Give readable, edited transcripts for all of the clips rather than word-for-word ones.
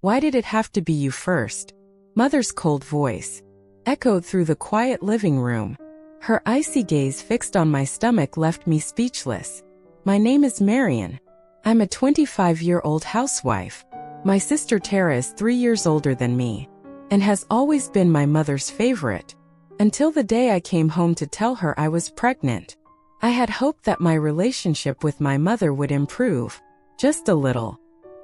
Why did it have to be you first? Mother's cold voice echoed through the quiet living room. Her icy gaze fixed on my stomach left me speechless. My name is Marion. I'm a 25-year-old housewife. My sister Tara is 3 years older than me and has always been my mother's favorite. Until the day I came home to tell her I was pregnant. I had hoped that my relationship with my mother would improve, just a little.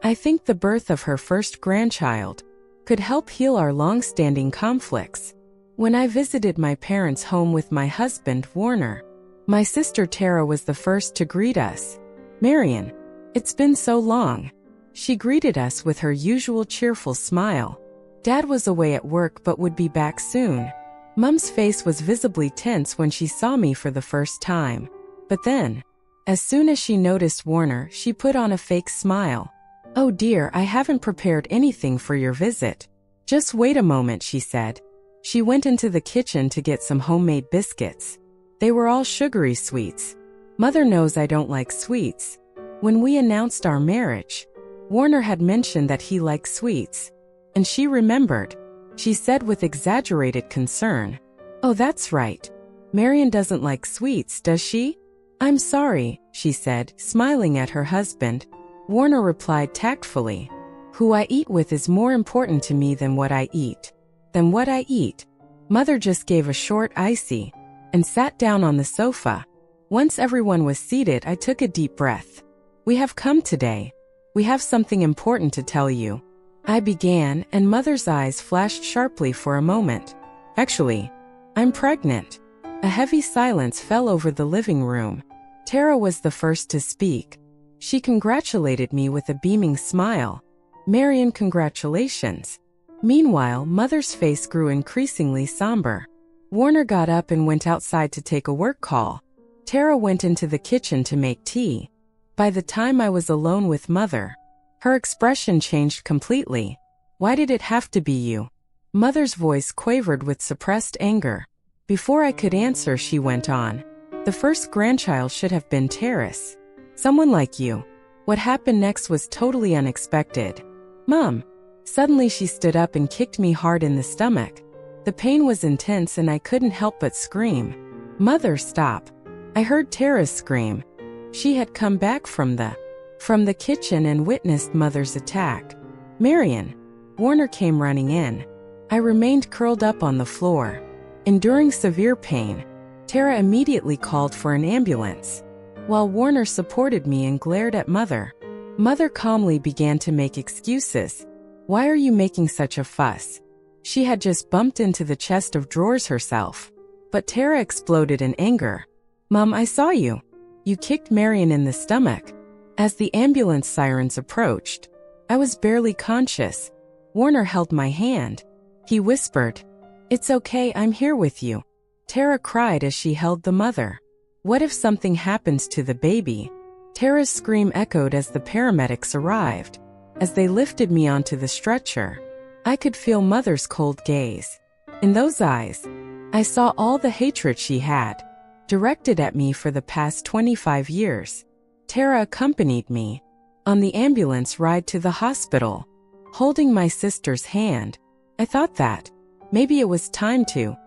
I think the birth of her first grandchild could help heal our long-standing conflicts. When I visited my parents' home with my husband, Warner, my sister Tara was the first to greet us. Marion, it's been so long. She greeted us with her usual cheerful smile. Dad was away at work but would be back soon. Mom's face was visibly tense when she saw me for the first time. But then, as soon as she noticed Warner, she put on a fake smile. Oh dear, I haven't prepared anything for your visit. Just wait a moment, she said. She went into the kitchen to get some homemade biscuits. They were all sugary sweets. Mother knows I don't like sweets. When we announced our marriage, Warner had mentioned that he liked sweets. And she remembered. She said with exaggerated concern, "Oh, that's right. Marion doesn't like sweets, does she?" "I'm sorry," she said, smiling at her husband. Warner replied tactfully, "Who I eat with is more important to me than what I eat." "Than what I eat?" Mother just gave a short icy and sat down on the sofa. Once everyone was seated, I took a deep breath. "We have come today. We have something important to tell you," I began, and Mother's eyes flashed sharply for a moment. "Actually, I'm pregnant." A heavy silence fell over the living room. Tara was the first to speak. She congratulated me with a beaming smile. "Marion, congratulations." Meanwhile, Mother's face grew increasingly somber. Warner got up and went outside to take a work call. Tara went into the kitchen to make tea. By the time I was alone with Mother, her expression changed completely. "Why did it have to be you?" Mother's voice quavered with suppressed anger. Before I could answer, she went on. "The first grandchild should have been Tara's. Someone like you." What happened next was totally unexpected. "Mom." Suddenly she stood up and kicked me hard in the stomach. The pain was intense and I couldn't help but scream. "Mother, stop." I heard Tara's scream. She had come back from the kitchen and witnessed Mother's attack. "Marion." Warner came running in. I remained curled up on the floor, enduring severe pain. Tara immediately called for an ambulance, while Warner supported me and glared at Mother. Mother calmly began to make excuses. "Why are you making such a fuss?" She had just bumped into the chest of drawers herself. But Tara exploded in anger. "Mom, I saw you. You kicked Marion in the stomach." As the ambulance sirens approached, I was barely conscious. Warner held my hand. He whispered, "It's okay, I'm here with you." Tara cried as she held the mother. "What if something happens to the baby?" Tara's scream echoed as the paramedics arrived. As they lifted me onto the stretcher, I could feel Mother's cold gaze. In those eyes, I saw all the hatred she had directed at me for the past 25 years. Tara accompanied me on the ambulance ride to the hospital, holding my sister's hand. I thought that maybe it was time to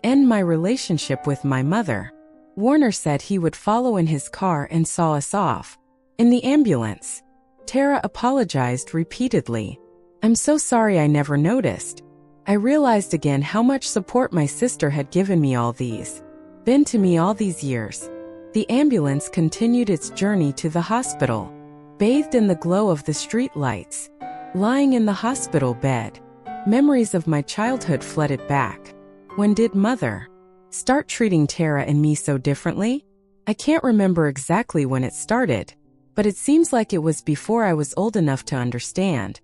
end my relationship with my mother. Warner said he would follow in his car and saw us off. In the ambulance, Tara apologized repeatedly. "I'm so sorry, I never noticed." I realized again how much support my sister had given me been to me all these years. The ambulance continued its journey to the hospital. Bathed in the glow of the street lights, lying in the hospital bed, memories of my childhood flooded back. When did Mother start treating Tara and me so differently? I can't remember exactly when it started, but it seems like it was before I was old enough to understand.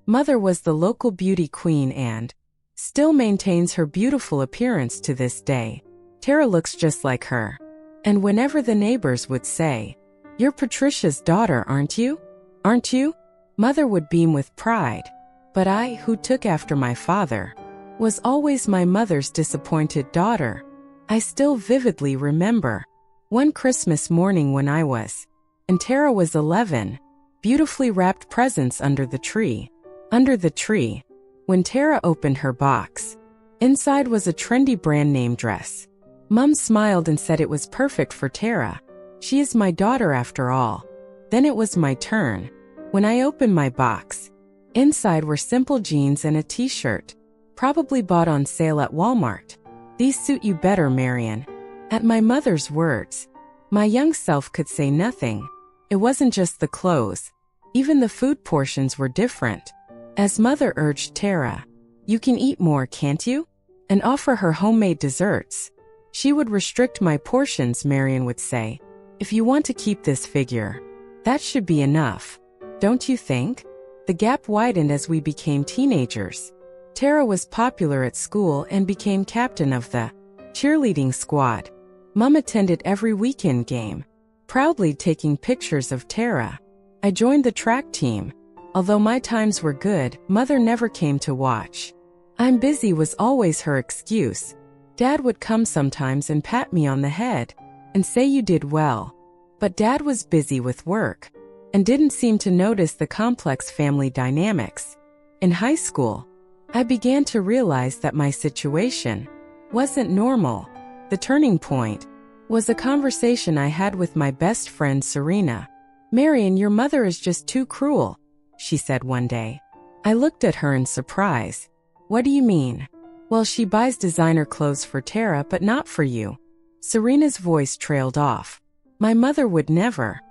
Mother was the local beauty queen and still maintains her beautiful appearance to this day. Tara looks just like her. And whenever the neighbors would say, "You're Patricia's daughter, aren't you? Aren't you?" Mother would beam with pride. But I, who took after my father, was always my mother's disappointed daughter. I still vividly remember one Christmas morning when I was, and Tara was 11. beautifully wrapped presents under the tree. Under the tree. When Tara opened her box, inside was a trendy brand name dress. Mom smiled and said it was perfect for Tara. She is my daughter after all. Then it was my turn. When I opened my box, inside were simple jeans and a t-shirt, probably bought on sale at Walmart. These suit you better, Marion. At my mother's words, my young self could say nothing. It wasn't just the clothes. Even the food portions were different. As mother urged Tara, "You can eat more, can't you?" and offer her homemade desserts. She would restrict my portions, Marion would say. "If you want to keep this figure, that should be enough. Don't you think?" The gap widened as we became teenagers. Tara was popular at school and became captain of the cheerleading squad. Mom attended every weekend game, proudly taking pictures of Tara. I joined the track team. Although my times were good, Mother never came to watch. "I'm busy" was always her excuse. Dad would come sometimes and pat me on the head and say you did well. But Dad was busy with work and didn't seem to notice the complex family dynamics. In high school, I began to realize that my situation wasn't normal. The turning point was a conversation I had with my best friend Serena. "Marion, your mother is just too cruel," she said one day. I looked at her in surprise. "What do you mean?" "Well, she buys designer clothes for Tara, but not for you." Serena's voice trailed off. My mother would never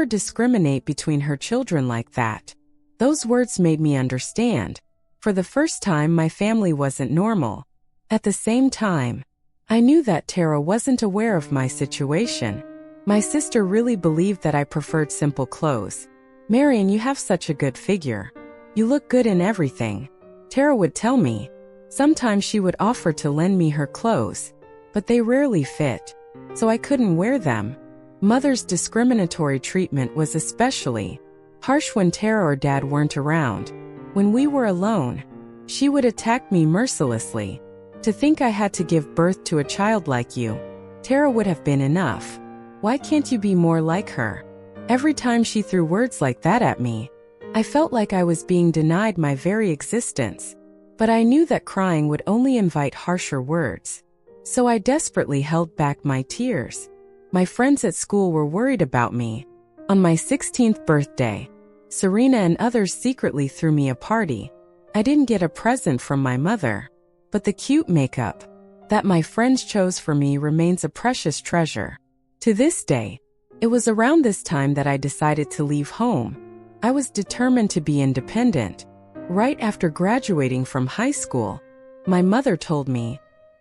discriminate between her children like that. Those words made me understand. For the first time, my family wasn't normal. At the same time, I knew that Tara wasn't aware of my situation. My sister really believed that I preferred simple clothes. "Marion, you have such a good figure. You look good in everything," Tara would tell me. Sometimes she would offer to lend me her clothes, but they rarely fit, so I couldn't wear them. Mother's discriminatory treatment was especially harsh when Tara or Dad weren't around. When we were alone, she would attack me mercilessly. "To think I had to give birth to a child like you. Tara would have been enough. Why can't you be more like her?" Every time she threw words like that at me, I felt like I was being denied my very existence. But I knew that crying would only invite harsher words. So I desperately held back my tears. My friends at school were worried about me. On my 16th birthday, Serena and others secretly threw me a party. I didn't get a present from my mother, but the cute makeup that my friends chose for me remains a precious treasure. To this day, it was around this time that I decided to leave home. I was determined to be independent. Right after graduating from high school, my mother told me,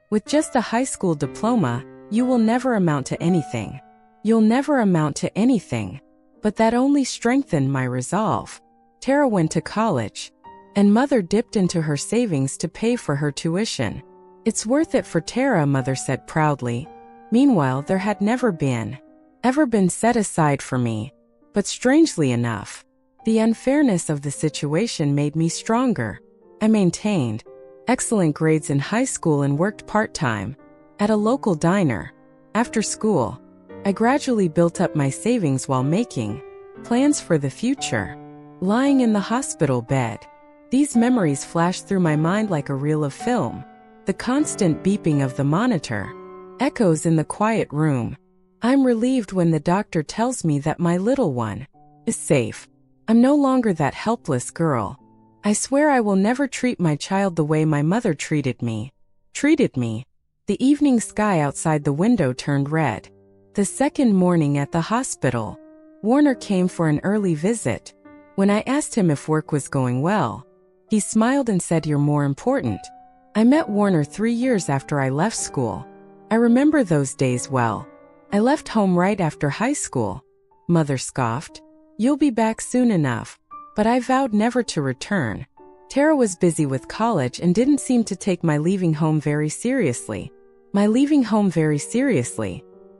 "With just a high school diploma, you will never amount to anything. You'll never amount to anything." But that only strengthened my resolve. Tara went to college, and Mother dipped into her savings to pay for her tuition. "It's worth it for Tara," Mother said proudly. Meanwhile, there had never ever been set aside for me. But strangely enough, the unfairness of the situation made me stronger. I maintained excellent grades in high school and worked part-time at a local diner. After school, I gradually built up my savings while making plans for the future. Lying in the hospital bed, these memories flashed through my mind like a reel of film. The constant beeping of the monitor echoes in the quiet room. I'm relieved when the doctor tells me that my little one is safe. I'm no longer that helpless girl. I swear I will never treat my child the way my mother treated me. The evening sky outside the window turned red. The second morning at the hospital, Warner came for an early visit. When I asked him if work was going well, he smiled and said, "You're more important." I met Warner 3 years after I left school. I remember those days well. I left home right after high school. Mother scoffed. "You'll be back soon enough." But I vowed never to return. Tara was busy with college and didn't seem to take my leaving home very seriously.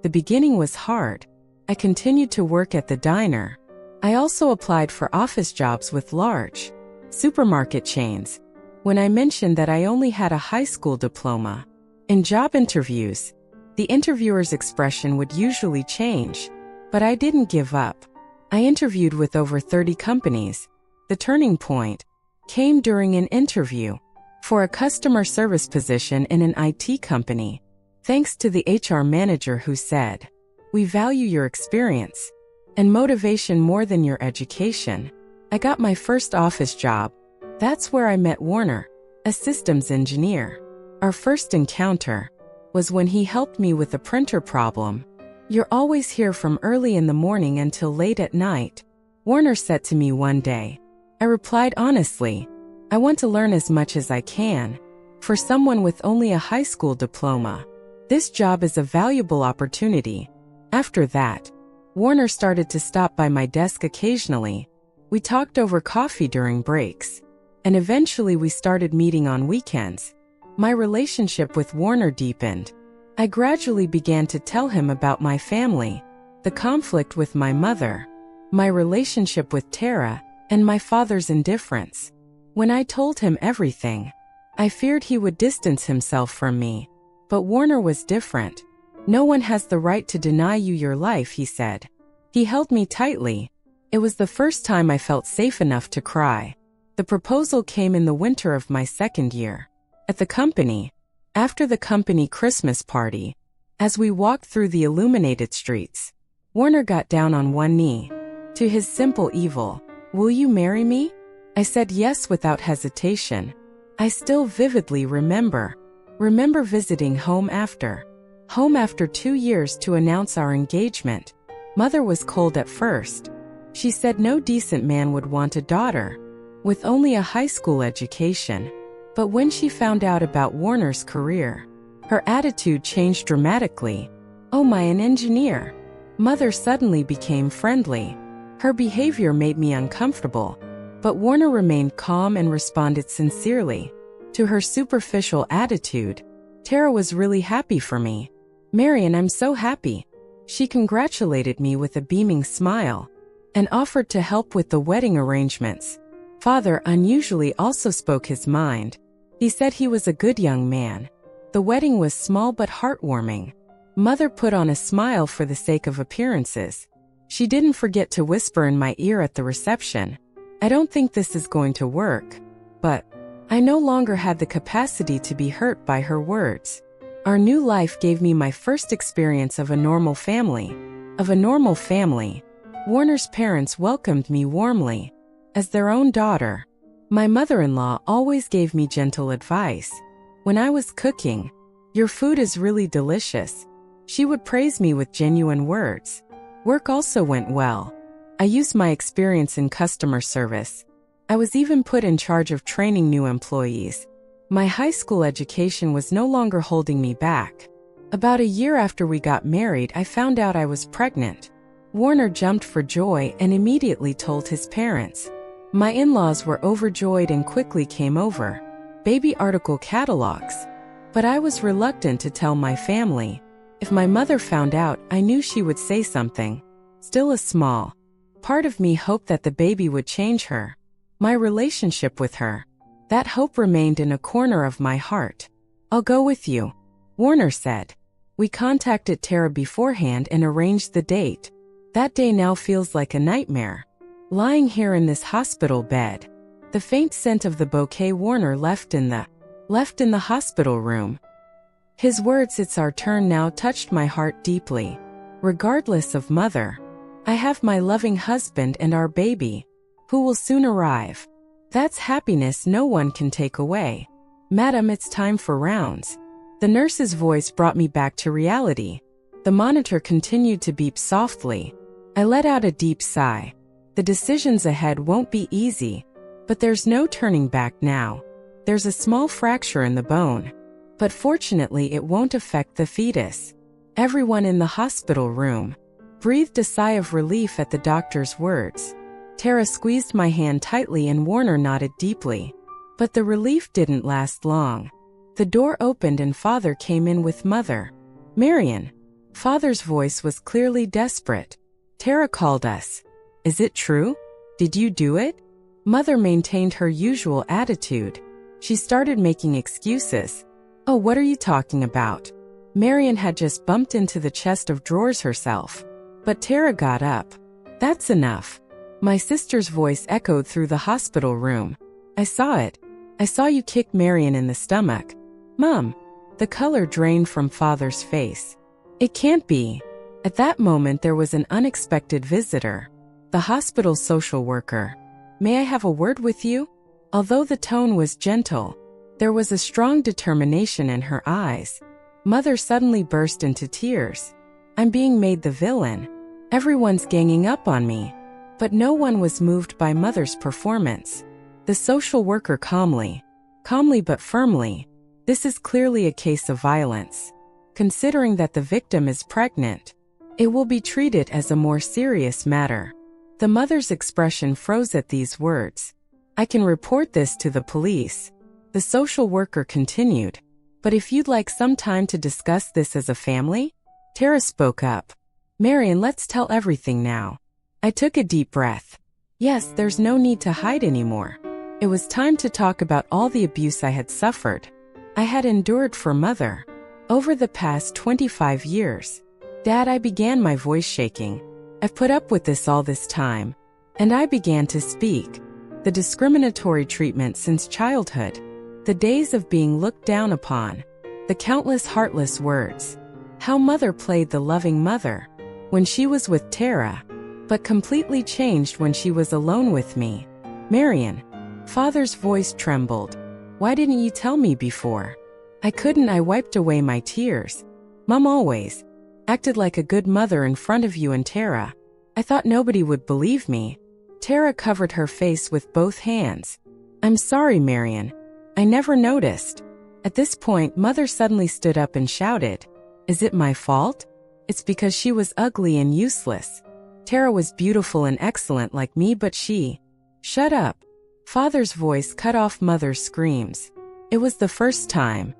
The beginning was hard. I continued to work at the diner. I also applied for office jobs with large supermarket chains. When I mentioned that I only had a high school diploma, in job interviews, the interviewer's expression would usually change. But I didn't give up. I interviewed with over 30 companies. The turning point came during an interview for a customer service position in an IT company, thanks to the HR manager who said, "We value your experience and motivation more than your education." I got my first office job. That's where I met Warner, a systems engineer. Our first encounter was when he helped me with a printer problem. "You're always here from early in the morning until late at night," Warner said to me one day. I replied honestly, "I want to learn as much as I can." For someone with only a high school diploma, this job is a valuable opportunity. After that, Warner started to stop by my desk occasionally. We talked over coffee during breaks, and eventually we started meeting on weekends. My relationship with Warner deepened. I gradually began to tell him about my family, the conflict with my mother, my relationship with Tara, and my father's indifference. When I told him everything, I feared he would distance himself from me. But Warner was different. "No one has the right to deny you your life," he said. He held me tightly. It was the first time I felt safe enough to cry. The proposal came in the winter of my second year. At the company, after the company Christmas party, as we walked through the illuminated streets, Warner got down on one knee. To his simple evil, "Will you marry me?" I said yes without hesitation. I still vividly remember visiting home after 2 years to announce our engagement. Mother was cold at first. She said no decent man would want a daughter with only a high school education. But when she found out about Warner's career, her attitude changed dramatically. "Oh my, an engineer." Mother suddenly became friendly. Her behavior made me uncomfortable, but Warner remained calm and responded sincerely to her superficial attitude. Tara was really happy for me. "Marion, I'm so happy." She congratulated me with a beaming smile and offered to help with the wedding arrangements. Father unusually also spoke his mind. He said he was a good young man. The wedding was small but heartwarming. Mother put on a smile for the sake of appearances. She didn't forget to whisper in my ear at the reception, "I don't think this is going to work." But I no longer had the capacity to be hurt by her words. Our new life gave me my first experience of a normal family. Warner's parents welcomed me warmly as their own daughter. My mother-in-law always gave me gentle advice. When I was cooking, "Your food is really delicious." She would praise me with genuine words. Work also went well. I used my experience in customer service. I was even put in charge of training new employees. My high school education was no longer holding me back. About a year after we got married, I found out I was pregnant. Warner jumped for joy and immediately told his parents. My in-laws were overjoyed and quickly came over. Baby article catalogs. But I was reluctant to tell my family. If my mother found out, I knew she would say something. Still, a small part of me hoped that the baby would change her. My relationship with her. That hope remained in a corner of my heart. "I'll go with you," Warner said. We contacted Tara beforehand and arranged the date. That day now feels like a nightmare. Lying here in this hospital bed, the faint scent of the bouquet Warner left in the hospital room. His words, "It's our turn now," touched my heart deeply. Regardless of mother, I have my loving husband and our baby, who will soon arrive. That's happiness no one can take away. "Madam, it's time for rounds." The nurse's voice brought me back to reality. The monitor continued to beep softly. I let out a deep sigh. The decisions ahead won't be easy, but there's no turning back now. There's a small fracture in the bone, but fortunately it won't affect the fetus. Everyone in the hospital room breathed a sigh of relief at the doctor's words. Tara squeezed my hand tightly and Warner nodded deeply. But the relief didn't last long. The door opened and Father came in with Mother. "Marion." Father's voice was clearly desperate. "Tara called us. Is it true? Did you do it?" Mother maintained her usual attitude. She started making excuses. "Oh, what are you talking about?" Marion had just bumped into the chest of drawers herself. But Tara got up. That's enough. My sister's voice echoed through the hospital room. I saw it. I saw you kick Marion in the stomach. Mom. The color drained from Father's face. It can't be. At that moment there was an unexpected visitor. The hospital social worker. May I have a word with you? Although the tone was gentle, there was a strong determination in her eyes. Mother suddenly burst into tears. I'm being made the villain. Everyone's ganging up on me. But no one was moved by Mother's performance. The social worker calmly but firmly. This is clearly a case of violence. Considering that the victim is pregnant, it will be treated as a more serious matter. The mother's expression froze at these words. I can report this to the police. The social worker continued. But if you'd like some time to discuss this as a family? Tara spoke up. Marion, let's tell everything now. I took a deep breath. Yes, there's no need to hide anymore. It was time to talk about all the abuse I had suffered. I had endured for Mother. Over the past 25 years. Dad, I began, my voice shaking. I've put up with this all this time. And I began to speak. The discriminatory treatment since childhood. The days of being looked down upon. The countless heartless words. How Mother played the loving mother when she was with Tara, but completely changed when she was alone with me. Marion. Father's voice trembled. Why didn't you tell me before? I couldn't. I wiped away my tears. Mom always acted like a good mother in front of you and Tara. I thought nobody would believe me. Tara covered her face with both hands. I'm sorry, Marion. I never noticed. At this point, Mother suddenly stood up and shouted, Is it my fault? It's because she was ugly and useless. Tara was beautiful and excellent like me, but she... Shut up. Father's voice cut off Mother's screams. It was the first time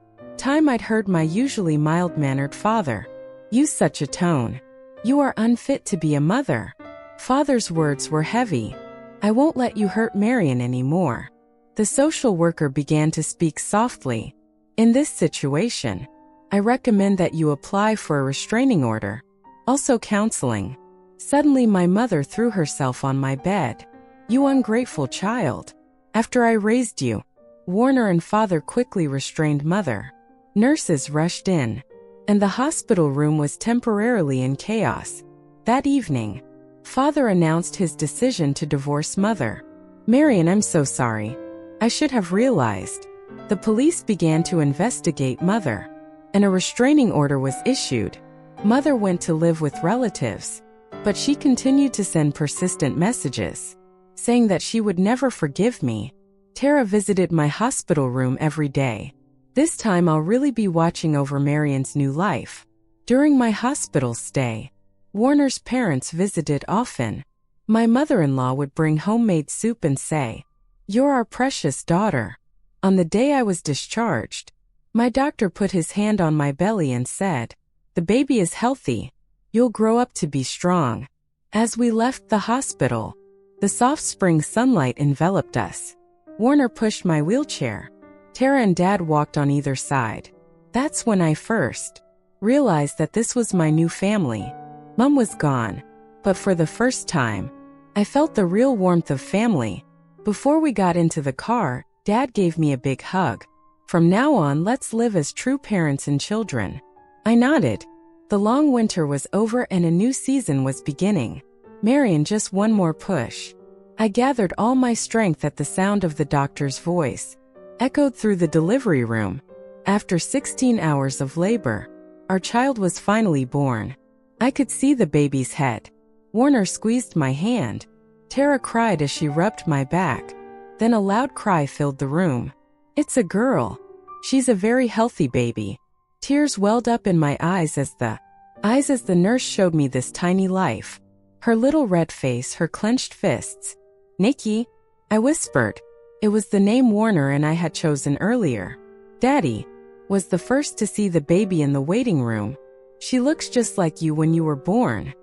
I'd heard my usually mild-mannered father use such a tone. You are unfit to be a mother. Father's words were heavy. I won't let you hurt Marion anymore. The social worker began to speak softly. In this situation, I recommend that you apply for a restraining order. Also counseling. Suddenly my mother threw herself on my bed. You ungrateful child. After I raised you. Warner and Father quickly restrained Mother. Nurses rushed in. And the hospital room was temporarily in chaos. That evening, Father announced his decision to divorce Mother. Marion, I'm so sorry. I should have realized. The police began to investigate Mother. And a restraining order was issued. Mother went to live with relatives. But she continued to send persistent messages, saying that she would never forgive me. Tara visited my hospital room every day. This time I'll really be watching over Marion's new life. During my hospital stay, Warner's parents visited often. My mother-in-law would bring homemade soup and say, You're our precious daughter. On the day I was discharged, my doctor put his hand on my belly and said, The baby is healthy. You'll grow up to be strong. As we left the hospital, the soft spring sunlight enveloped us. Warner pushed my wheelchair. Tara and Dad walked on either side. That's when I first realized that this was my new family. Mom was gone, but for the first time, I felt the real warmth of family. Before we got into the car, Dad gave me a big hug. From now on, let's live as true parents and children. I nodded. The long winter was over and a new season was beginning. Marion, just one more push. I gathered all my strength at the sound of the doctor's voice, echoed through the delivery room. After 16 hours of labor, our child was finally born. I could see the baby's head. Warner squeezed my hand. Tara cried as she rubbed my back. Then a loud cry filled the room. It's a girl. She's a very healthy baby. Tears welled up in my eyes as the nurse showed me this tiny life. Her little red face, her clenched fists. Nikki, I whispered. It was the name Warner and I had chosen earlier. Daddy was the first to see the baby in the waiting room. She looks just like you when you were born,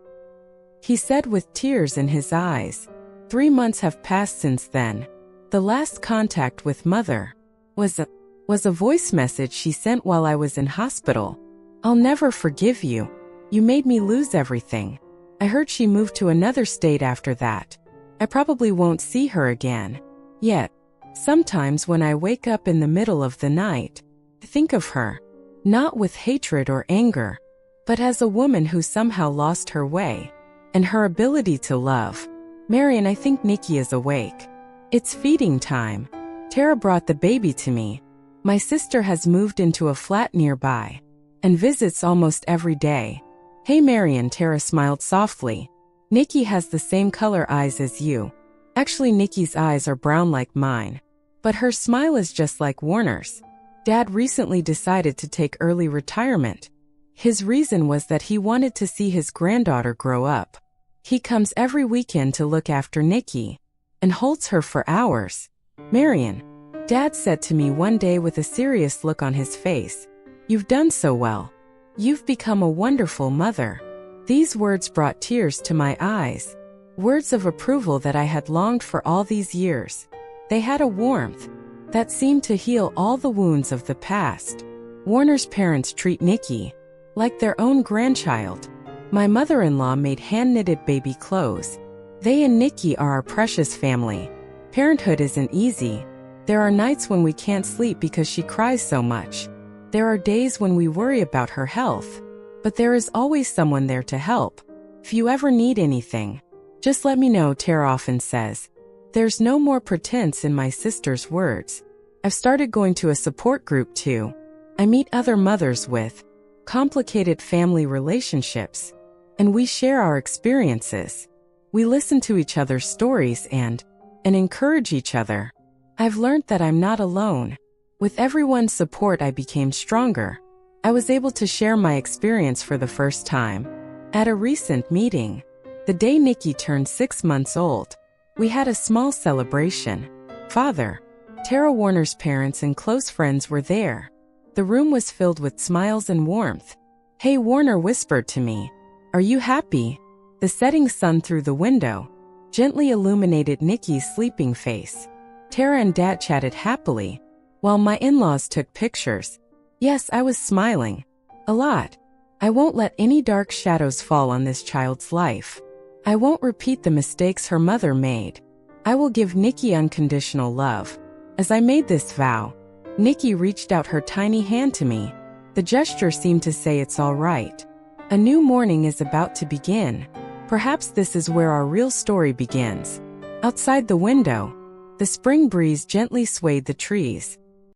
he said with tears in his eyes. 3 months have passed since then. The last contact with Mother was a voice message she sent while I was in hospital. I'll never forgive you. You made me lose everything. I heard she moved to another state after that. I probably won't see her again. Yet, sometimes when I wake up in the middle of the night, I think of her, not with hatred or anger, but as a woman who somehow lost her way and her ability to love. Marion, I think Nikki is awake. It's feeding time. Tara brought the baby to me. My sister has moved into a flat nearby and visits almost every day. Hey Marion, Tara smiled softly. Nikki has the same color eyes as you. Actually, Nikki's eyes are brown like mine, but her smile is just like Warner's. Dad recently decided to take early retirement. His reason was that he wanted to see his granddaughter grow up. He comes every weekend to look after Nikki and holds her for hours. Marion, Dad said to me one day with a serious look on his face, "You've done so well. You've become a wonderful mother." These words brought tears to my eyes, words of approval that I had longed for all these years. They had a warmth that seemed to heal all the wounds of the past. Warner's parents treat Nikki like their own grandchild. My mother-in-law made hand-knitted baby clothes. They and Nikki are our precious family. Parenthood isn't easy. There are nights when we can't sleep because she cries so much. There are days when we worry about her health. But there is always someone there to help. If you ever need anything, just let me know, Tara often says. There's no more pretense in my sister's words. I've started going to a support group too. I meet other mothers with complicated family relationships, and we share our experiences. We listen to each other's stories and encourage each other. I've learned that I'm not alone. With everyone's support, I became stronger. I was able to share my experience for the first time at a recent meeting. The day Nikki turned 6 months old, we had a small celebration. Father, Tara Warner's parents and close friends were there. The room was filled with smiles and warmth. Hey, Warner whispered to me, "Are you happy?" The setting sun through the window gently illuminated Nikki's sleeping face. Tara and Dad chatted happily, while my in-laws took pictures. Yes, I was smiling. A lot. I won't let any dark shadows fall on this child's life. I won't repeat the mistakes her mother made. I will give Nikki unconditional love. As I made this vow, Nikki reached out her tiny hand to me. The gesture seemed to say it's all right. A new morning is about to begin. Perhaps this is where our real story begins. Outside the window, the spring breeze gently swayed the trees.